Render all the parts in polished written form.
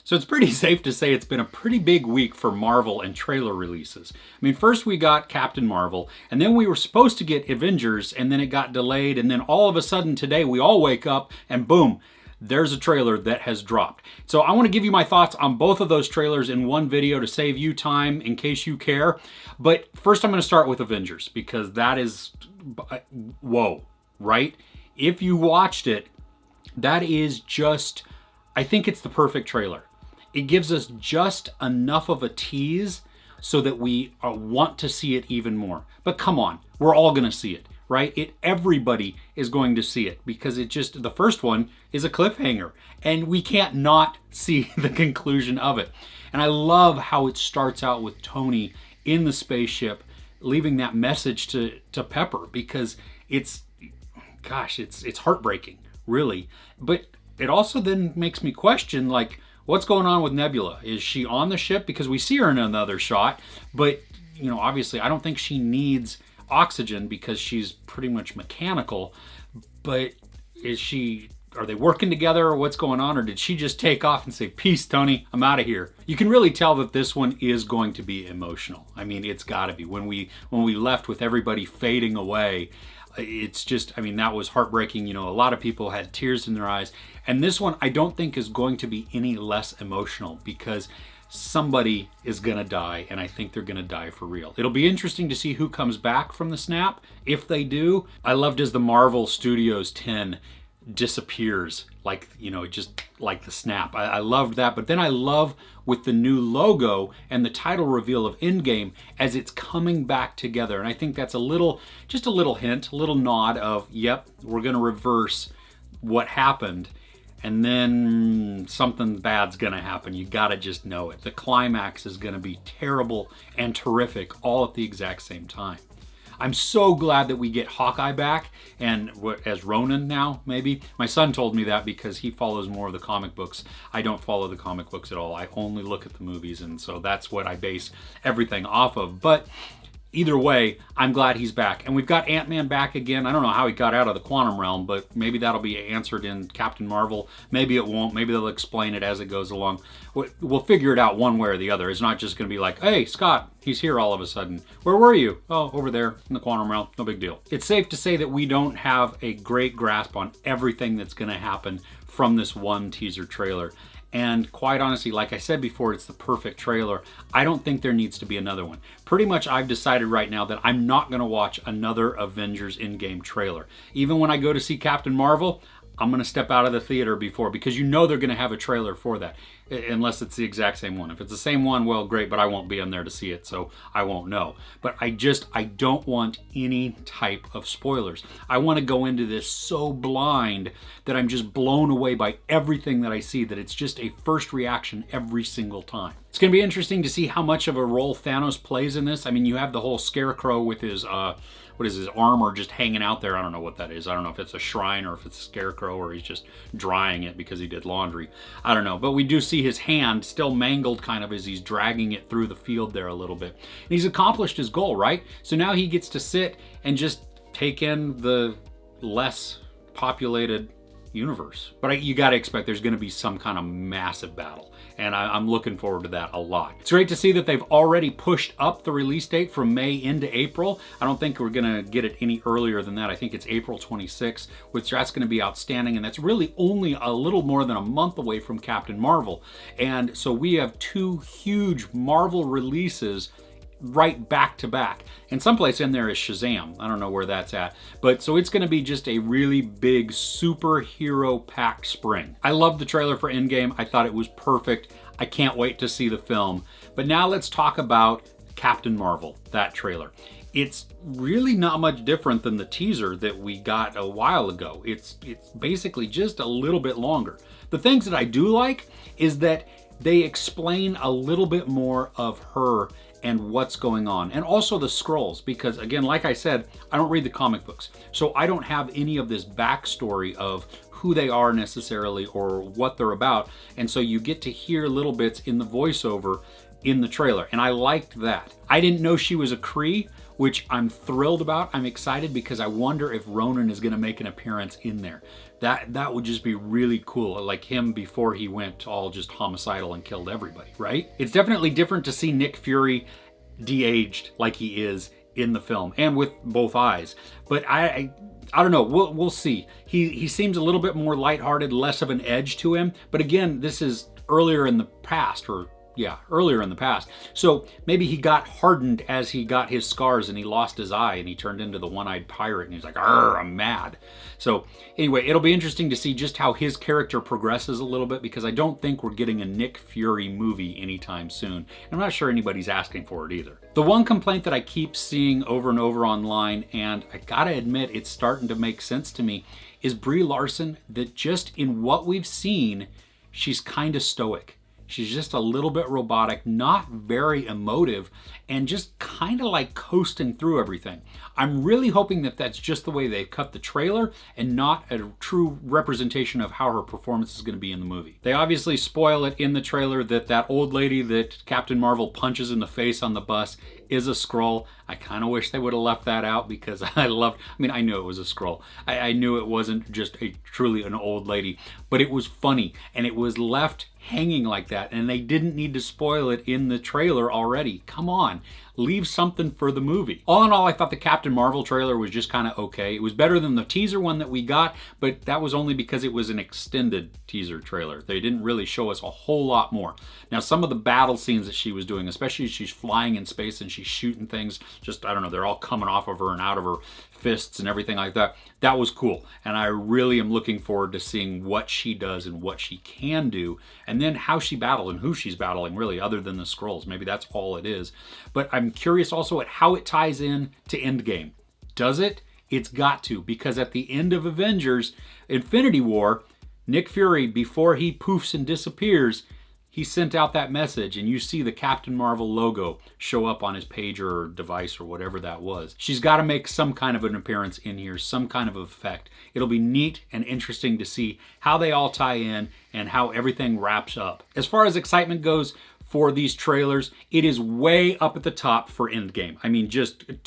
So it's pretty safe to say it's been a pretty big week for Marvel and trailer releases. I mean, first we got Captain Marvel, and then we were supposed to get Avengers, and then it got delayed, and then all of a sudden today we all wake up and boom, there's a trailer that has dropped. So I want to give you my thoughts on both of those trailers in one video to save you time in case you care. But first I'm going to start with Avengers because that is, whoa, right? If you watched it, that is just, I think it's the perfect trailer. It gives us just enough of a tease so that we want to see it even more. But come on, we're all going to see it, right? Everybody is going to see it because the first one is a cliffhanger and we can't not see the conclusion of it. And I love how it starts out with Tony in the spaceship leaving that message to Pepper because it's heartbreaking, really. But it also then makes me question, like, what's going on with Nebula? Is she on the ship? Because we see her in another shot, but, you know, obviously I don't think she needs oxygen because she's pretty much mechanical, but are they working together or what's going on? Or did she just take off and say, peace, Tony, I'm out of here? You can really tell that this one is going to be emotional. I mean, it's gotta be. When we left with everybody fading away, it's just, I mean, that was heartbreaking. You know, a lot of people had tears in their eyes. And this one, I don't think is going to be any less emotional because somebody is gonna die, and I think they're gonna die for real. It'll be interesting to see who comes back from the snap. If they do, I loved as the Marvel Studios 10 disappears, like, you know, just like the snap. I loved that. But then I love with the new logo and the title reveal of Endgame as it's coming back together. And I think that's just a little hint, a little nod of, yep, we're gonna reverse what happened. And then something bad's gonna happen. You gotta just know it. The climax is gonna be terrible and terrific all at the exact same time. I'm so glad that we get Hawkeye back and as Ronan now, maybe. My son told me that because he follows more of the comic books. I don't follow the comic books at all. I only look at the movies, and so that's what I base everything off of. But either way, I'm glad he's back. And we've got Ant-Man back again. I don't know how he got out of the quantum realm, but maybe that'll be answered in Captain Marvel. Maybe it won't. Maybe they'll explain it as it goes along. We'll figure it out one way or the other. It's not just going to be like, hey, Scott, he's here all of a sudden. Where were you? Oh, over there in the quantum realm. No big deal. It's safe to say that we don't have a great grasp on everything that's going to happen from this one teaser trailer. And quite honestly, like I said before, it's the perfect trailer. I don't think there needs to be another one. Pretty much I've decided right now that I'm not going to watch another Avengers Endgame trailer. Even when I go to see Captain Marvel, I'm going to step out of the theater before, because you know they're going to have a trailer for that. Unless it's the exact same one. If it's the same one, well, great, but I won't be in there to see it, so I won't know. But I don't want any type of spoilers. I want to go into this so blind that I'm just blown away by everything that I see, that it's just a first reaction every single time. It's going to be interesting to see how much of a role Thanos plays in this. I mean, you have the whole Scarecrow with his, his armor just hanging out there. I don't know what that is. I don't know if it's a shrine or if it's a Scarecrow or he's just drying it because he did laundry. I don't know. But we do see his hand still mangled kind of as he's dragging it through the field there a little bit. And he's accomplished his goal, right? So now he gets to sit and just take in the less populated universe. But you got to expect there's going to be some kind of massive battle. And I'm looking forward to that a lot. It's great to see that they've already pushed up the release date from May into April. I don't think we're going to get it any earlier than that. I think it's April 26th, which that's going to be outstanding. And that's really only a little more than a month away from Captain Marvel. And so we have two huge Marvel releases right back to back. And someplace in there is Shazam. I don't know where that's at. But so it's going to be just a really big superhero packed spring. I loved the trailer for Endgame. I thought it was perfect. I can't wait to see the film. But now let's talk about Captain Marvel, that trailer. It's really not much different than the teaser that we got a while ago. It's basically just a little bit longer. The things that I do like is that they explain a little bit more of her and what's going on, and also the Skrulls, because again, like I said, I don't read the comic books, so I don't have any of this backstory of who they are necessarily or what they're about, and so you get to hear little bits in the voiceover in the trailer, and I liked that. I didn't know she was a Kree. which I'm thrilled about. I'm excited because I wonder if Ronan is going to make an appearance in there. That would just be really cool, like him before he went all just homicidal and killed everybody, right? It's definitely different to see Nick Fury de-aged like he is in the film and with both eyes. But I don't know. We'll see. He seems a little bit more lighthearted, less of an edge to him. But again, this is earlier in the past, earlier in the past. So maybe he got hardened as he got his scars and he lost his eye and he turned into the one-eyed pirate and he's like, "Arr, I'm mad." So anyway, it'll be interesting to see just how his character progresses a little bit, because I don't think we're getting a Nick Fury movie anytime soon. And I'm not sure anybody's asking for it either. The one complaint that I keep seeing over and over online, and I gotta admit it's starting to make sense to me, is Brie Larson, that just in what we've seen, she's kind of stoic. She's just a little bit robotic, not very emotive, and just kind of like coasting through everything. I'm really hoping that that's just the way they cut the trailer and not a true representation of how her performance is going to be in the movie. They obviously spoil it in the trailer that that old lady that Captain Marvel punches in the face on the bus is a Skrull. I kind of wish they would have left that out, because I knew it was a Skrull. I knew it wasn't just truly an old lady, but it was funny and it was left hanging like that, and they didn't need to spoil it in the trailer already. Come on, leave something for the movie. All in all, I thought the Captain Marvel trailer was just kind of okay. It was better than the teaser one that we got, but that was only because it was an extended teaser trailer. They didn't really show us a whole lot more. Now, some of the battle scenes that she was doing, especially as she's flying in space and she's shooting things, just, I don't know, they're all coming off of her and out of her fists and everything like that. That was cool. And I really am looking forward to seeing what she does and what she can do, and then how she battles and who she's battling, really, other than the Skrulls. Maybe that's all it is. But I'm curious also at how it ties in to Endgame. Does it? It's got to, because at the end of Avengers Infinity War, Nick Fury, before he poofs and disappears, he sent out that message, and you see the Captain Marvel logo show up on his pager or device or whatever that was. She's got to make some kind of an appearance in here, some kind of effect. It'll be neat and interesting to see how they all tie in and how everything wraps up. As far as excitement goes for these trailers, it is way up at the top for Endgame. I mean,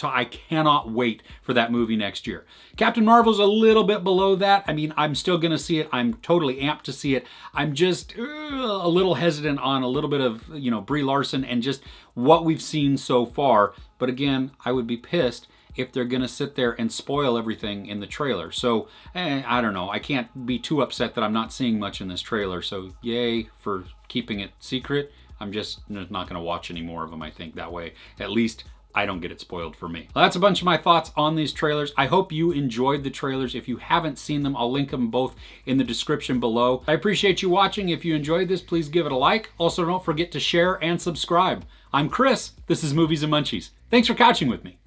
I cannot wait for that movie next year. Captain Marvel's a little bit below that. I mean, I'm still gonna see it. I'm totally amped to see it. I'm just a little hesitant on a little bit of, Brie Larson and just what we've seen so far. But again, I would be pissed if they're gonna sit there and spoil everything in the trailer. So, I don't know. I can't be too upset that I'm not seeing much in this trailer. So, yay for keeping it secret. I'm just not going to watch any more of them, I think, that way. At least I don't get it spoiled for me. Well, that's a bunch of my thoughts on these trailers. I hope you enjoyed the trailers. If you haven't seen them, I'll link them both in the description below. I appreciate you watching. If you enjoyed this, please give it a like. Also, don't forget to share and subscribe. I'm Chris. This is Movies and Munchies. Thanks for couching with me.